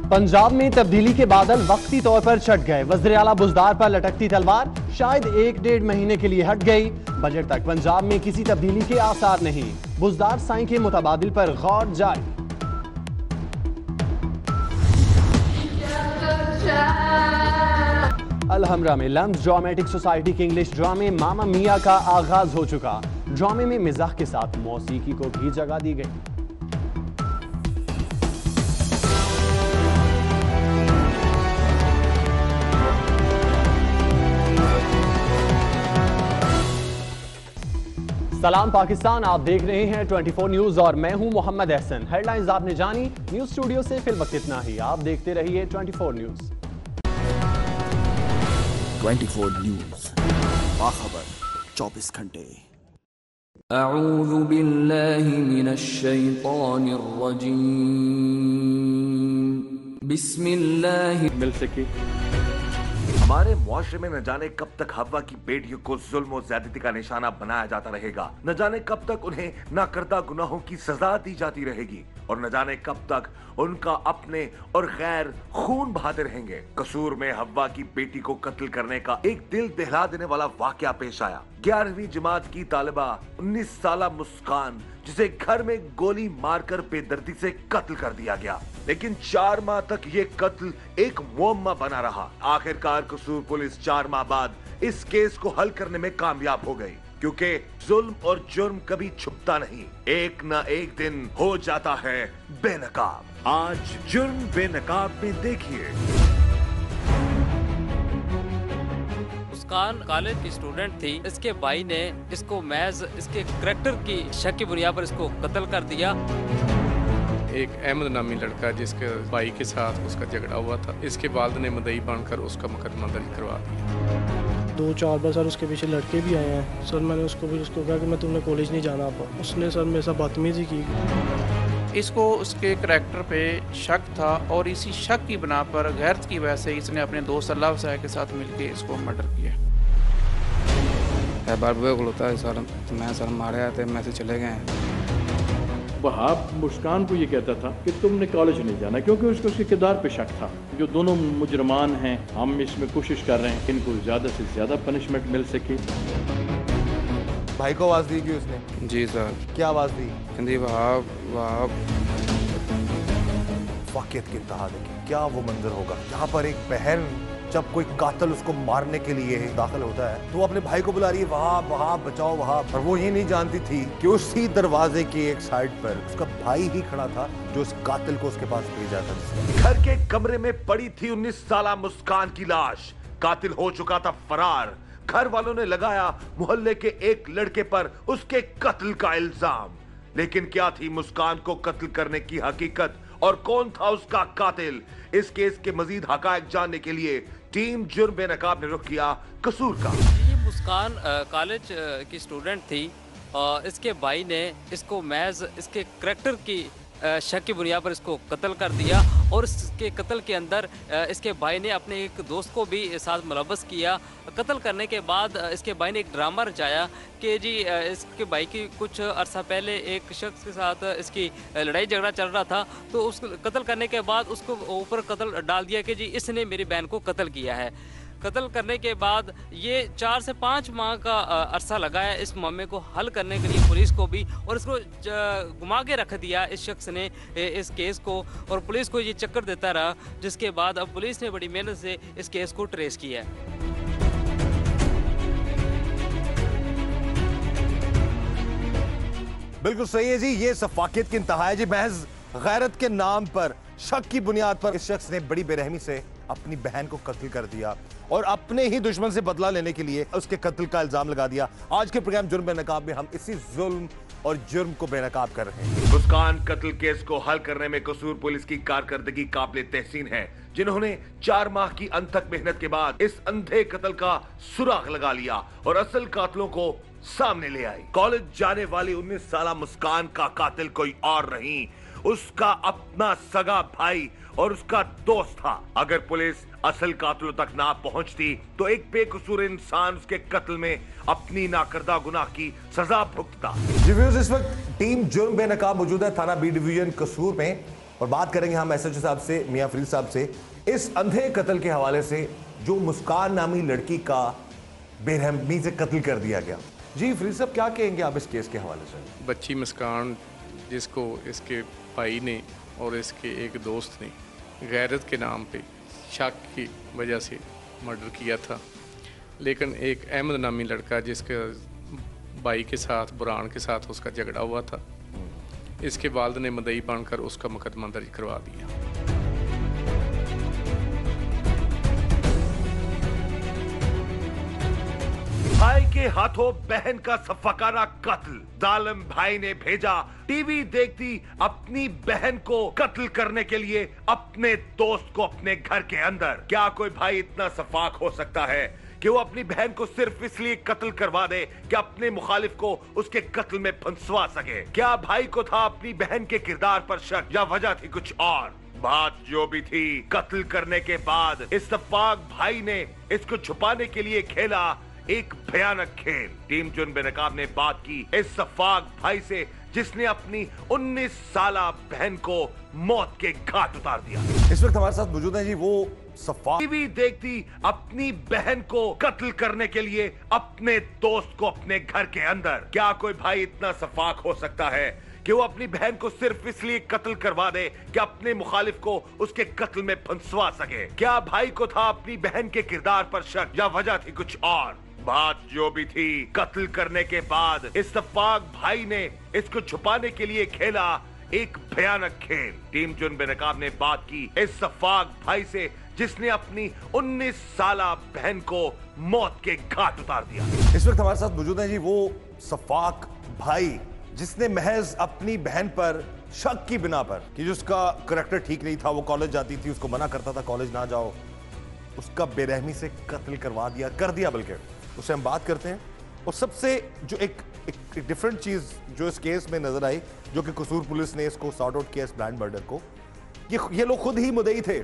पंजाब में तब्दीली के बादल वक्ती तौर पर छट गए। वज़ीर आला बुज़दार पर लटकती तलवार शायद 1-1.5 महीने के लिए हट गई। बजट तक पंजाब में किसी तब्दीली के आसार नहीं। बुज़दार साईं के मुतबादिल पर गौर जारी। अलहमरा में लम्स ड्रामेटिक सोसाइटी के इंग्लिश ड्रामे मामा मिया का आगाज हो चुका। ड्रामे में मिजाह के साथ मौसीकी को भी जगह दी गई। सलाम पाकिस्तान, आप देख रहे हैं 24 न्यूज और मैं हूं मोहम्मद एहसन। हेडलाइंस आपने जानी, न्यूज स्टूडियो से फिल वक्त इतना ही। आप देखते रहिए 24 न्यूज। 24 न्यूज, बाखबर 24 घंटे। अऊज़ु बिल्लाहि मिनश शैतानिर रजीम। बिस्मिल्लाह। मिल सके। हमारे मुआशरे में न जाने कब तक हवा की बेटियों को जुल्म और ज्यादती का निशाना बनाया जाता रहेगा। न जाने कब तक उन्हें नाकर्दा गुनाहों की सजा दी जाती रहेगी और न जाने कब तक उनका अपने और गैर खून बहाते रहेंगे। कसूर में हवा की बेटी को कत्ल करने का एक दिल दहला देने वाला वाकया पेश आया। 11वीं जमात की तालिबा 19 साला मुस्कान, जिसे घर में गोली मारकर बेदर्दी से कत्ल कर दिया गया, लेकिन 4 माह तक ये कत्ल एक मुअम्मा बना रहा। आखिरकार कसूर पुलिस 4 माह बाद इस केस को हल करने में कामयाब हो गई, क्योंकि जुल्म और जुर्म कभी छुपता नहीं, एक न एक दिन हो जाता है बेनकाब। आज जुर्म बेनकाब में देखिए। मुस्कान कॉलेज की स्टूडेंट थी। इसके भाई ने इसको महज इसके करैक्टर की शक की बुनियाद पर इसको कत्ल कर दिया। एक अहमद नामी लड़का जिसके भाई के साथ उसका झगड़ा हुआ था, इसके वालिद ने मदई बनकर उसका मुकदमा दर्ज करवा दिया। 2-4 बार सर उसके पीछे लड़के भी आए हैं। सर मैंने उसको कहा कि मैं तुमने कॉलेज नहीं जाना। उसने सर मेरे साथ बदतमीजी की। इसको उसके करैक्टर पे शक था और इसी शक की बना पर गैरत की वजह से इसने अपने दोस्त अल्लाह वसाय के साथ मिलकर इसको मर्डर किया। बार बुआ सर मैं सर मारे थे, मैं से चले गए। वहाब मुस्कान को ये कहता था कि तुमने कॉलेज नहीं जाना, क्योंकि उसको उसके किरदार पे शक था। जो दोनों मुजरमान हैं, हम इसमें कोशिश कर रहे हैं इनको ज़्यादा से ज़्यादा पनिशमेंट मिल सके। भाई को आवाज़ दी कि उसने? जी सर। क्या आवाज़ दी? हिंदी वहाब वहाब। वाक़ियत की इंतहा देखिए, क्या वो मंजर होगा यहाँ पर एक बहन जब कोई कातिल उसको मारने के लिए दाखिल होता है तो वो अपने भाई को बुला रही है, वहाब वहाब बचाओ वहाब। और वो ये नहीं जानती थी कि उसी दरवाजे की एक साइड पर उसका भाई ही खड़ा था जो उस कातिल को उसके पास भेजा था। घर के कमरे में पड़ी थी 19 साला मुस्कान की लाश। कातिल हो चुका था फरार। घर वालों ने लगाया मोहल्ले के एक लड़के पर उसके कत्ल का इल्जाम। लेकिन क्या थी मुस्कान को कत्ल करने की हकीकत और कौन था उसका कातिल? इस केस के मजीद हकायक जानने के लिए टीम जुर्म बेनकाब ने रुख किया कसूर का। ये मुस्कान कॉलेज की स्टूडेंट थी और इसके भाई ने इसको महज इसके करैक्टर की शक की बुनियाद पर इसको कत्ल कर दिया और इसके कत्ल के अंदर इसके भाई ने अपने एक दोस्त को भी साथ मुलव्वस किया। कत्ल करने के बाद इसके भाई ने एक ड्रामा रचाया कि जी इसके भाई की कुछ अरसा पहले एक शख्स के साथ इसकी लड़ाई झगड़ा चल रहा था, तो उस कत्ल करने के बाद उसको ऊपर कत्ल डाल दिया कि जी इसने मेरी बहन को कत्ल किया है। कत्ल करने के बाद ये 4 से 5 माह का अरसा लगा है इस मामले को हल करने के लिए पुलिस को भी, और इसको घुमा के रख दिया इस शख्स ने इस केस को, और पुलिस को ये चक्कर देता रहा, जिसके बाद अब पुलिस ने बड़ी मेहनत से इस केस को ट्रेस किया है। बिल्कुल सही है जी, ये सफाकियत की इंतहा है जी। महज गैरत के नाम पर शक की बुनियाद पर इस शख्स ने बड़ी बेरहमी से अपनी बहन को कत्ल कर दिया और अपने ही दुश्मन से बदला लेने के लिए उसके कत्ल का इल्जाम लगा दिया। आज के प्रोग्राम जुर्म बेनकाब में हम इसी जुल्म और जुर्म को बेनकाब कर रहे हैं। मुस्कान कत्ल केस को हल करने में कसूर पुलिस की कारकर्दगी काबिल तहसीन है, जिन्होंने 4 माह की अनथक मेहनत के बाद इस अंधे कत्ल का सुराग लगा लिया और असल कातिलों को सामने ले आई। कॉलेज जाने वाली 19 साला मुस्कान का कातिल कोई और नहीं, उसका अपना सगा भाई और उसका दोस्त था। अगर पुलिस असल कातिलों तक ना पहुंचती तो एक बेकसूर इंसान उसके कत्ल में अपनी नाकर्दा गुनाह की सजा भुगतता। इस वक्त टीम जुर्म बेनकाब मौजूद है थाना बी डिवीजन कसूर में। और बात करेंगे हम एसएचओ साहब से, मियां फरीद साहब से, इस अंधे कत्ल के हवाले से जो मुस्कान नामी लड़की का बेरहमी से कत्ल कर दिया गया। जी फरीद साहब, क्या कहेंगे आप इस केस के हवाले से? बच्ची मुस्कान जिसको इसके भाई ने और इसके एक दोस्त ने गैरत के नाम पे शक की वजह से मर्डर किया था, लेकिन एक अहमद नामी लड़का जिसके भाई के साथ, बुरान के साथ उसका झगड़ा हुआ था, इसके वालिद ने मुद्दई बनकर उसका मुकदमा दर्ज करवा दिया। भाई के हाथों बहन का सफाकाना कत्ल। जालिम भाई ने भेजा टीवी देखती अपनी बहन को कत्ल करने के लिए अपने दोस्त को अपने घर के अंदर। क्या कोई भाई इतना सफाक हो सकता है कि वो अपनी बहन को सिर्फ इसलिए कत्ल करवा दे कि अपने मुखालिफ को उसके कत्ल में फंसवा सके? क्या भाई को था अपनी बहन के किरदार पर शक या वजह थी कुछ और? बात जो भी थी, कत्ल करने के बाद इस सफाक भाई ने इसको छुपाने के लिए खेला एक भयानक खेल। टीम जुन बेनकाब ने बात की इस सफाक भाई से जिसने अपनी 19 साला बहन को मौत के घाट उतार दिया। इस वक्त हमारे साथ मौजूद है जी वो सफाक। टीवी देखती अपनी बहन को कत्ल करने के लिए अपने दोस्त को अपने घर के अंदर। क्या कोई भाई इतना सफाक हो सकता है कि वो अपनी बहन को सिर्फ इसलिए कत्ल करवा दे कि अपने मुखालिफ को उसके कत्ल में फंसवा सके? क्या भाई को था अपनी बहन के किरदार पर शक या वजह थी कुछ और? बात जो भी थी, कत्ल करने के बाद इस सफाक भाई ने इसको छुपाने के लिए खेला एक भयानक खेल। टीम जुन बेनकाब ने बात की इस सफाक भाई से जिसने अपनी 19 साला बहन को मौत के घाट उतार दिया। इस वक्त हमारे साथ मौजूद है जी वो सफाक भाई जिसने महज अपनी बहन पर शक की बिना पर कि जो उसका करैक्टर ठीक नहीं था, वो कॉलेज जाती थी, उसको मना करता था कॉलेज ना जाओ, उसका बेरहमी से कत्ल करवा दिया, कर दिया बल्कि। उससे हम बात करते हैं। और सबसे जो एक डिफरेंट चीज जो इस केस में नजर आई, जो कि कसूर पुलिस ने इसको सॉर्ट आउट किया इस ब्लाइंड मर्डर को, ये लोग खुद ही मुद्दई थे।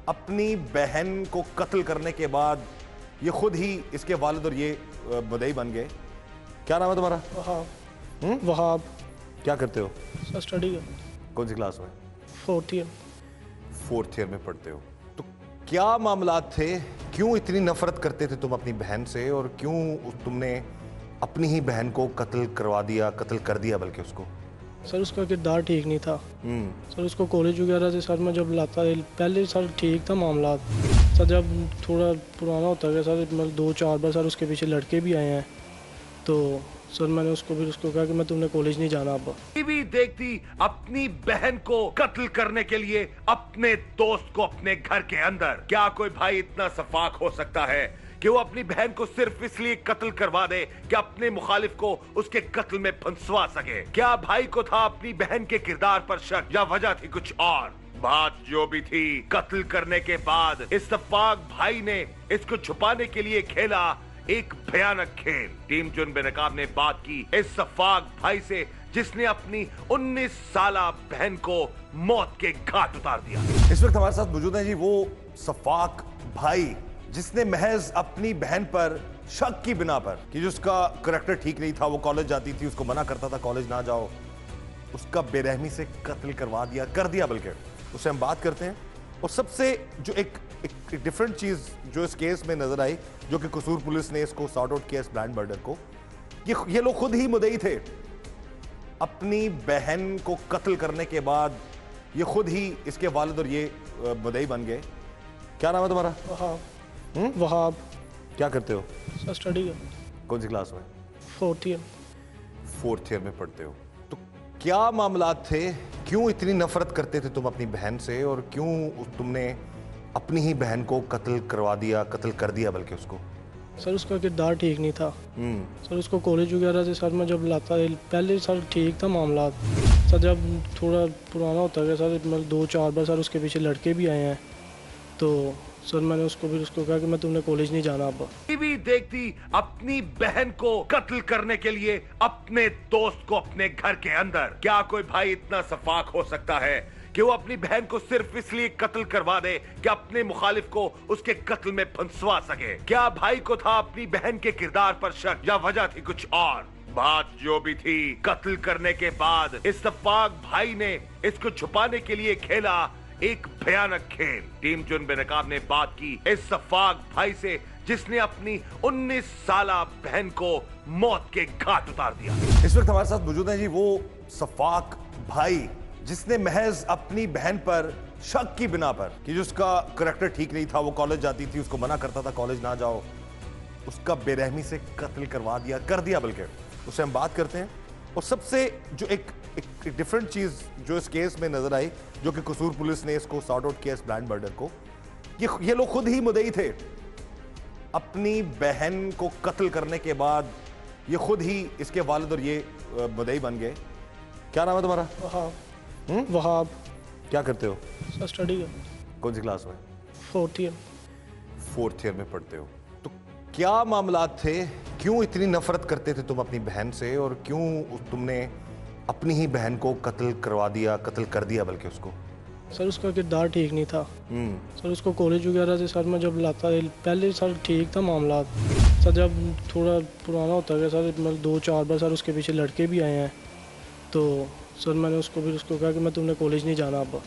अपनी बहन को कत्ल करने के बाद ये खुद ही इसके वालिद और ये मुद्दई बन गए। क्या नाम है तुम्हारा? वहाब। क्या करते हो? सर स्टडी कर। कौन सी क्लास में? 4th year. 4th ईयर में पढ़ते हो। तो क्या मामला थे, क्यों इतनी नफरत करते थे तुम अपनी बहन से, और क्यों तुमने अपनी ही बहन को कत्ल करवा दिया, कत्ल कर दिया बल्कि उसको? सर उसका किरदार ठीक नहीं था। सर उसको कॉलेज वगैरह से सर मैं जब लाता पहले सर ठीक था मामला। सर जब थोड़ा पुराना होता गया सर, मतलब 2-4 बार सर उसके पीछे लड़के भी आए हैं, तो सर मैंने उसको कहा कि मैं तुमने कॉलेज नहीं जाना अब। टीवी देखती अपनी बहन को कत्ल करने के लिए अपने दोस्त को अपने घर के अंदर। क्या कोई भाई इतना सफाक हो सकता है कि वो अपनी बहन को सिर्फ इसलिए कत्ल करवा दे कि अपने मुखालिफ को उसके कत्ल में फंसवा सके? क्या भाई को था अपनी बहन के किरदार पर शक या वजह थी कुछ और? बात जो भी थी, कत्ल करने के बाद इस सफाक भाई ने इसको छुपाने के लिए खेला एक भयानक खेल। टीम जुन बेनकाब ने बात की इस सफाक भाई से जिसने अपनी 19 साला बहन को मौत के घाट उतार दिया। इस वक्त हमारे साथ मौजूद है जी वो सफाक भाई जिसने महज अपनी बहन पर शक की बिना पर कि जो उसका करैक्टर ठीक नहीं था, वो कॉलेज जाती थी, उसको मना करता था कॉलेज ना जाओ, उसका बेरहमी से कत्ल करवा दिया, कर दिया बल्कि। उससे हम बात करते हैं। और सबसे जो एक डिफरेंट चीज जो इस केस में नजर आई, जो कि कसूर पुलिस ने इसको सॉर्ट आउट किया इस ब्लाइंड मर्डर को, ये लोग खुद ही मुद्दई थे। अपनी बहन को कत्ल करने के बाद ये खुद ही इसके वालिद और ये मुद्दई बन गए। क्या नाम है तुम्हारा? वहाब। क्या करते हो? सर स्टडी कर। कौन सी क्लास में? 4th year. 4th ईयर में पढ़ते हो। तो क्या मामला थे, क्यों इतनी नफरत करते थे तुम अपनी बहन से, और क्यों तुमने अपनी ही बहन को कत्ल करवा दिया, कत्ल कर दिया बल्कि उसको? सर उसका किरदार ठीक नहीं था। सर उसको कॉलेज वगैरह से सर मैं जब लाता पहले सर ठीक था मामला। सर जब थोड़ा पुराना होता गया सर, मतलब 2-4 बार सर उसके पीछे लड़के भी आए हैं, तो सर मैंने उसको कहा कि मैं तुमने कॉलेज नहीं जाना अब। टीवी देखती अपनी बहन को कत्ल करने के लिए अपने दोस्त को अपने घर के अंदर। क्या कोई भाई इतना सफाक हो सकता है कि वो अपनी बहन को सिर्फ इसलिए कत्ल करवा दे कि अपने मुखालिफ को उसके कत्ल में फंसवा सके? क्या भाई को था अपनी बहन के किरदार पर शक या वजह थी कुछ और? बात जो भी थी, कत्ल करने के बाद इस सफाक भाई ने इसको छुपाने के लिए खेला एक भयानक खेल। टीम जुन बेनकाब ने बात की इस सफाक भाई से जिसने अपनी 19 साला बहन को मौत के घाट उतार दिया। इस वक्त हमारे साथ मौजूद है जी वो सफाक भाई जिसने महज अपनी बहन पर शक की बिना पर कि जो उसका करैक्टर ठीक नहीं था, वो कॉलेज जाती थी, उसको मना करता था कॉलेज ना जाओ, उसका बेरहमी से कत्ल करवा दिया, कर दिया बल्कि। उससे हम बात करते हैं। और सबसे जो एक डिफरेंट चीज जो इस केस में नजर आई, जो कि कसूर पुलिस ने इसको सॉर्ट आउट किया इस ब्लाइंड मर्डर को, ये लोग खुद ही मुद्दई थे। अपनी बहन को कत्ल करने के बाद ये खुद ही इसके वालिद और ये मुद्दई बन गए। क्या नाम है तुम्हारा? वहाब। क्या करते हो? सर स्टडी है। कौन सी क्लास में? 4th year. 4th ईयर में पढ़ते हो। तो क्या मामलात थे, क्यों इतनी नफरत करते थे तुम अपनी बहन से, और क्यों तुमने अपनी ही बहन को कत्ल करवा दिया, कत्ल कर दिया बल्कि उसको? सर उसका किरदार ठीक नहीं था। सर उसको कॉलेज वगैरह से सर मैं जब लाता पहले सर ठीक था मामला, सर जब थोड़ा पुराना होता गया सर, मतलब 2-4 बार सर उसके पीछे लड़के भी आए हैं, तो सर मैंने उसको कहा कि मैं तुमने कॉलेज नहीं जाना अब।